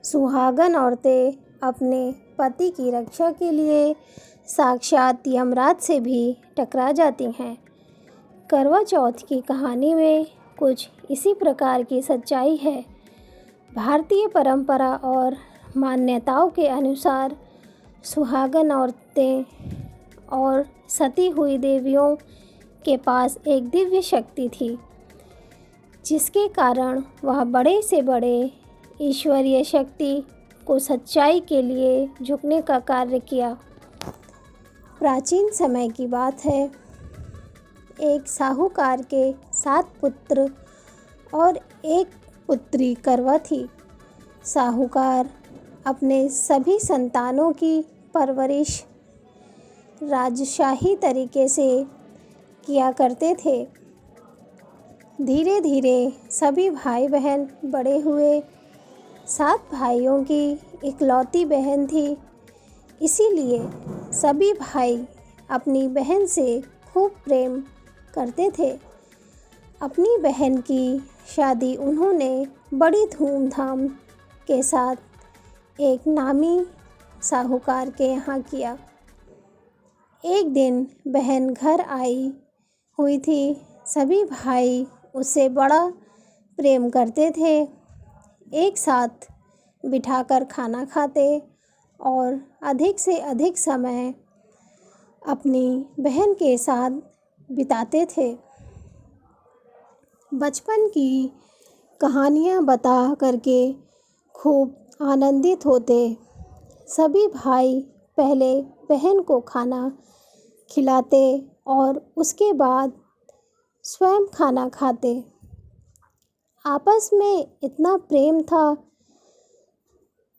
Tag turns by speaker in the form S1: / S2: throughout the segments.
S1: सुहागन औरतें अपने पति की रक्षा के लिए साक्षात यमराज से भी टकरा जाती हैं। करवा चौथ की कहानी में कुछ इसी प्रकार की सच्चाई है। भारतीय परंपरा और मान्यताओं के अनुसार सुहागन औरतें और सती हुई देवियों के पास एक दिव्य शक्ति थी, जिसके कारण वह बड़े से बड़े ईश्वरीय शक्ति को सच्चाई के लिए झुकने का कार्य किया। प्राचीन समय की बात है। एक साहूकार के 7 पुत्र और एक पुत्री करवा थी। साहूकार अपने सभी संतानों की परवरिश राजशाही तरीके से किया करते थे। धीरे धीरे सभी भाई बहन बड़े हुए। 7 भाइयों की इकलौती बहन थी, इसीलिए सभी भाई अपनी बहन से खूब प्रेम करते थे। अपनी बहन की शादी उन्होंने बड़ी धूमधाम के साथ एक नामी साहूकार के यहाँ किया। एक दिन बहन घर आई हुई थी। सभी भाई उससे बड़ा प्रेम करते थे। एक साथ बिठाकर खाना खाते और अधिक से अधिक समय अपनी बहन के साथ बिताते थे। बचपन की कहानियाँ बता करके खूब आनंदित होते। सभी भाई पहले बहन को खाना खिलाते और उसके बाद स्वयं खाना खाते। आपस में इतना प्रेम था।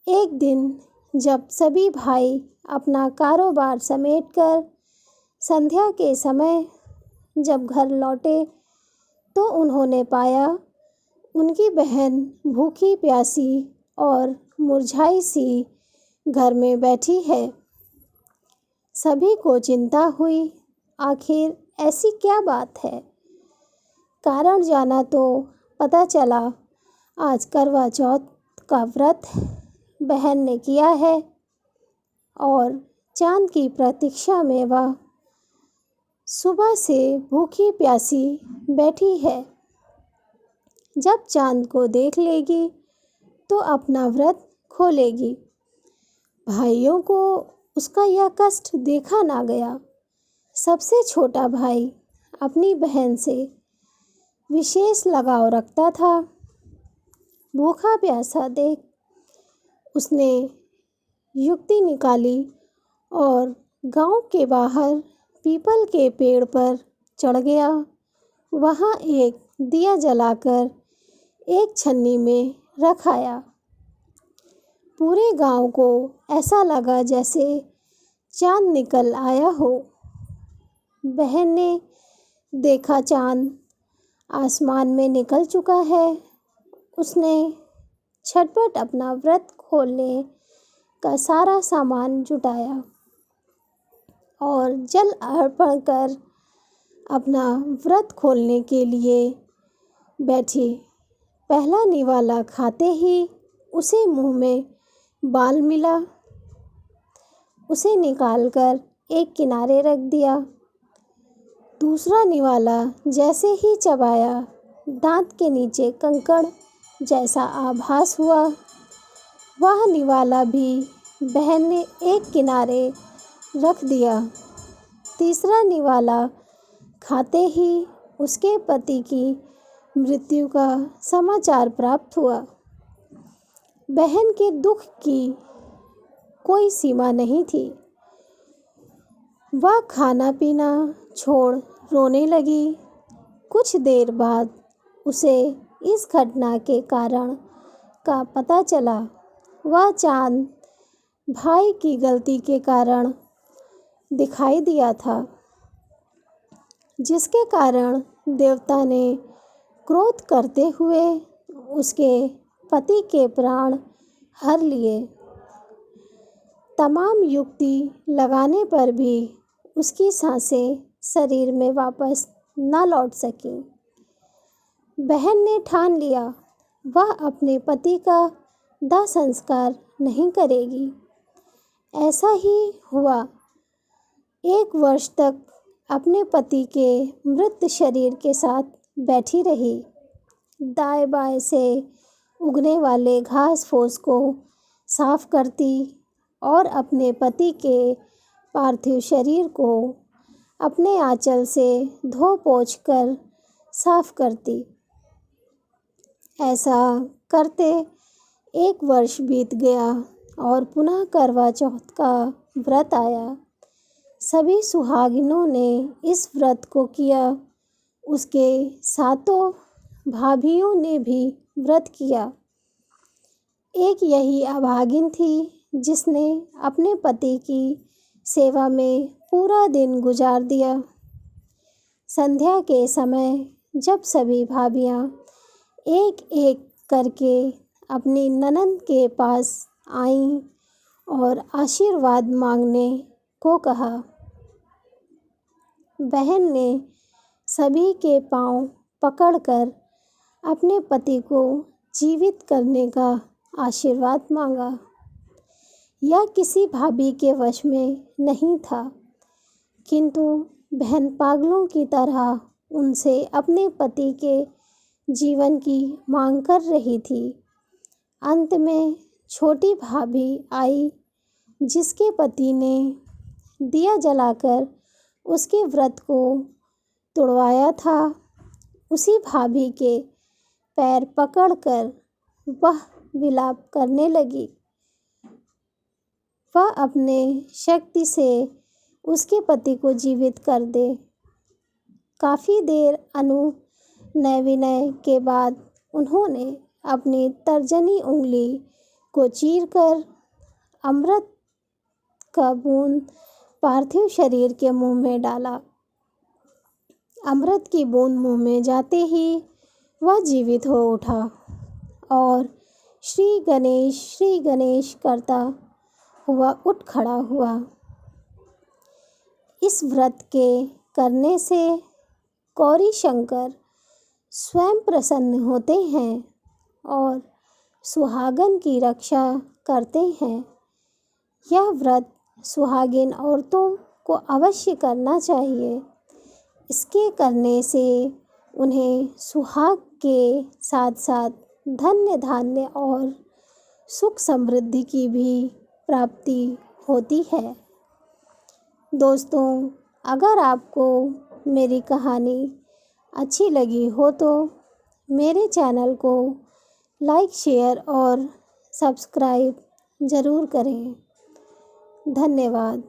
S1: एक दिन जब सभी भाई अपना कारोबार समेटकर संध्या के समय जब घर लौटे, तो उन्होंने पाया उनकी बहन भूखी प्यासी और मुरझाई सी घर में बैठी है। सभी को चिंता हुई, आखिर ऐसी क्या बात है। कारण जाना तो पता चला आज करवा चौथ का व्रत बहन ने किया है और चाँद की प्रतीक्षा में वह सुबह से भूखी प्यासी बैठी है। जब चाँद को देख लेगी तो अपना व्रत खोलेगी। भाइयों को उसका यह कष्ट देखा ना गया। सबसे छोटा भाई अपनी बहन से विशेष लगाव रखता था। भूखा प्यासा देख उसने युक्ति निकाली और गांव के बाहर पीपल के पेड़ पर चढ़ गया। वहां एक दिया जलाकर एक छन्नी में रख आया। पूरे गांव को ऐसा लगा जैसे चाँद निकल आया हो। बहन ने देखा चाँद आसमान में निकल चुका है। उसने झटपट अपना व्रत खोलने का सारा सामान जुटाया और जल अर्पण कर अपना व्रत खोलने के लिए बैठी। पहला निवाला खाते ही उसे मुंह में बाल मिला। उसे निकालकर एक किनारे रख दिया। दूसरा निवाला जैसे ही चबाया, दांत के नीचे कंकड़ जैसा आभास हुआ। वह निवाला भी बहन ने एक किनारे रख दिया। तीसरा निवाला खाते ही उसके पति की मृत्यु का समाचार प्राप्त हुआ। बहन के दुख की कोई सीमा नहीं थी। वह खाना पीना छोड़ रोने लगी। कुछ देर बाद उसे इस घटना के कारण का पता चला। वह चाँद भाई की गलती के कारण दिखाई दिया था, जिसके कारण देवता ने क्रोध करते हुए उसके पति के प्राण हर लिए। तमाम युक्ति लगाने पर भी उसकी सांसें शरीर में वापस न लौट सकीं। बहन ने ठान लिया वह अपने पति का दाह संस्कार नहीं करेगी। ऐसा ही हुआ। 1 वर्ष तक अपने पति के मृत शरीर के साथ बैठी रही। दाएं बाएं से उगने वाले घास फूस को साफ करती और अपने पति के पार्थिव शरीर को अपने आंचल से धो पोंछ कर साफ करती। ऐसा करते 1 वर्ष बीत गया और पुनः करवा चौथ का व्रत आया। सभी सुहागिनों ने इस व्रत को किया। उसके सातों भाभियों ने भी व्रत किया। एक यही अभागिन थी जिसने अपने पति की सेवा में पूरा दिन गुजार दिया। संध्या के समय जब सभी भाभियाँ एक एक करके अपनी ननंद के पास आईं और आशीर्वाद मांगने को कहा, बहन ने सभी के पांव पकड़कर अपने पति को जीवित करने का आशीर्वाद मांगा। यह किसी भाभी के वश में नहीं था, किंतु बहन पागलों की तरह उनसे अपने पति के जीवन की मांग कर रही थी। अंत में छोटी भाभी आई, जिसके पति ने दिया जलाकर उसके व्रत को तुड़वाया था। उसी भाभी के पैर पकड़कर वह विलाप करने लगी। वह अपने शक्ति से उसके पति को जीवित कर दे। काफ़ी देर अनुनय विनय के बाद उन्होंने अपनी तर्जनी उंगली को चीरकर अमृत का बूंद पार्थिव शरीर के मुंह में डाला। अमृत की बूंद मुंह में जाते ही वह जीवित हो उठा और श्री गणेश करता हुआ उठ खड़ा हुआ। इस व्रत के करने से गौरी शंकर स्वयं प्रसन्न होते हैं और सुहागन की रक्षा करते हैं। यह व्रत सुहागिन औरतों को अवश्य करना चाहिए। इसके करने से उन्हें सुहाग के साथ साथ धन्य धान्य और सुख समृद्धि की भी प्राप्ति होती है। दोस्तों, अगर आपको मेरी कहानी अच्छी लगी हो तो मेरे चैनल को लाइक, शेयर और सब्सक्राइब ज़रूर करें। धन्यवाद।